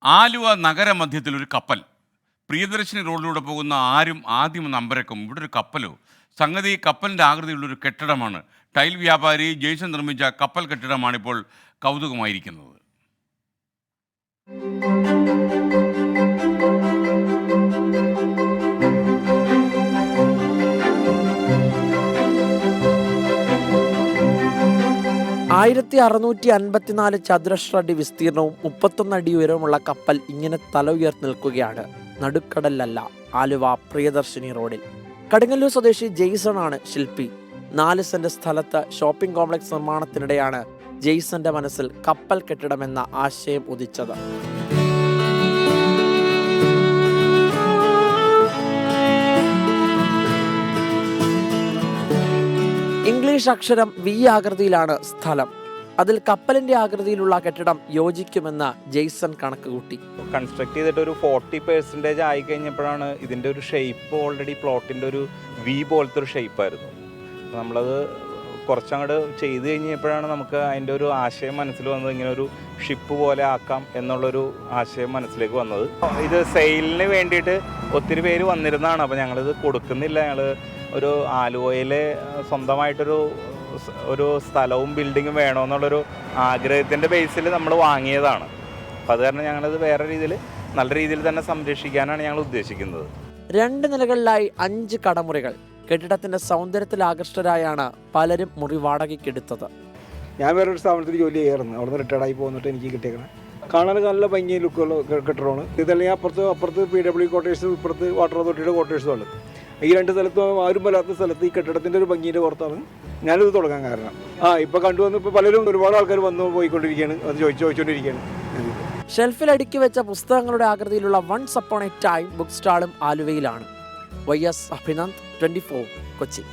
ആലുവ നഗരമധ്യത്തിൽ ഒരു കപ്പൽ. പ്രിയദർശിനി റോഡിലൂടെ പോകുന്ന ആരും ആദ്യം നമ്പരക്കും ഇവിടെ ഒരു കപ്പലോ? സംഗതി കപ്പലിൻ്റെ ആകൃതിയുള്ളൊരു കെട്ടിടമാണ്. ടൈൽ വ്യാപാരി ജെയ്സൺ നിർമ്മിച്ച കപ്പൽ കെട്ടിടമാണിപ്പോൾ കൗതുകമായിരിക്കുന്നത്. ആയിരത്തി 654 ചതുരശ്ര അടി വിസ്തീർണവും 31 അടി ഉയരവുമുള്ള കപ്പൽ ഇങ്ങനെ തല ഉയർത്തി നിൽക്കുകയാണ് നടുക്കടലിലല്ല, ആലുവ പ്രിയദർശിനി റോഡിൽ. കടുങ്ങല്ലൂർ സ്വദേശി ജെയ്സൺ ആണ് ശില്പി. 4 സെന്റ് സ്ഥലത്ത് ഷോപ്പിംഗ് കോംപ്ലക്സ് നിർമ്മാണത്തിനിടെയാണ് ജെയ്സന്റെ മനസ്സിൽ കപ്പൽ കെട്ടിടമെന്ന ആശയം ഉദിച്ചത്. ഇംഗ്ലീഷ് അക്ഷരം വി ആകൃതിയിലാണ് സ്ഥലം. അതിൽ കപ്പലിന്റെ ആകൃതിയിലുള്ള കെട്ടിടം യോജിക്കുമെന്ന് ജെയ്സൺ കണക്ക് കൂട്ടി. കൺസ്ട്രക്ട് ചെയ്തിട്ട് ഒരു 40% ആയി കഴിഞ്ഞപ്പോഴാണ് ഇതിൻ്റെ ഒരു ഷേപ്പ് ഓൾറെഡി പ്ലോട്ടിൻ്റെ ഒരു വി പോലത്തെ ഒരു ഷേപ്പായിരുന്നു. നമ്മളത് കുറച്ചങ്ങോട്ട് ചെയ്ത് കഴിഞ്ഞപ്പോഴാണ് നമുക്ക് അതിൻ്റെ ഒരു ആശയം മനസ്സിൽ വന്നത്. ഇങ്ങനെ ഒരു ഷിപ്പ് പോലെ ആക്കാം എന്നുള്ളൊരു ആശയം മനസ്സിലേക്ക് വന്നത്. ഇത് സെയിലിന് വേണ്ടിയിട്ട് ഒത്തിരി പേര് വന്നിരുന്നതാണ്. അപ്പോൾ ഞങ്ങളിത് കൊടുക്കുന്നില്ല. ഞങ്ങൾ ഒരു ആലുവയിലെ സ്വന്തമായിട്ടൊരു സ്ഥലവും ബിൽഡിങ്ങും വേണമെന്നുള്ളൊരു ആഗ്രഹത്തിൻ്റെ ബേസിൽ നമ്മൾ വാങ്ങിയതാണ്. അപ്പോൾ അത് കാരണം ഞങ്ങളിത് വേറെ രീതിയിൽ നല്ല രീതിയിൽ തന്നെ സംരക്ഷിക്കാനാണ് ഞങ്ങൾ ഉദ്ദേശിക്കുന്നത്. 2 നിലകളിലായി 5 കടമുറികൾ. കെട്ടിടത്തിന്റെ സൗന്ദര്യത്തിൽ ആകൃഷ്ടരായാണ് പലരും മുറി വാടകയ്ക്കെടുത്തത്. ഞാൻ വേറൊരു സ്ഥാപനത്തിൽ ജോലി ചെയ്യാറുണ്ട്. അവിടെ നിന്ന് റിട്ടയർഡായി പോന്നിട്ട് എനിക്ക് കിട്ടിയേക്കണം. കാണാൻ നല്ല ഭംഗി ലുക്കുള്ള കെട്ടിടമാണ്. ഇതല്ലെങ്കിൽ അപ്പുറത്ത് PW ക്വാർട്ടേഴ്സും ഇപ്പുറത്ത് വാട്ടർ അതോറിറ്റിയുടെ ക്വാർട്ടേഴ്സും ആണ്. ഈ 2 സ്ഥലത്തും ആരും വല്ലാത്ത സ്ഥലത്ത് ഈ കെട്ടിടത്തിൻ്റെ ഒരു ഭംഗിയുടെ പുറത്താണ് ഞാനിത് തുടങ്ങാൻ കാരണം. ഇപ്പോൾ കണ്ടുവന്ന് ഇപ്പോൾ പലരും ഒരുപാട് ആൾക്കാർ വന്നു പോയിക്കൊണ്ടിരിക്കുകയാണ്, അത് ചോദിച്ചുകൊണ്ടിരിക്കുകയാണ്. ഷെൽഫിൽ അടുക്കി വെച്ച പുസ്തകങ്ങളുടെ ആകൃതിയിലുള്ള once upon a time book സ്റ്റാളും ആലുവയിലാണ്. YS അഭിനന്ദ്, 24 കൊച്ചി.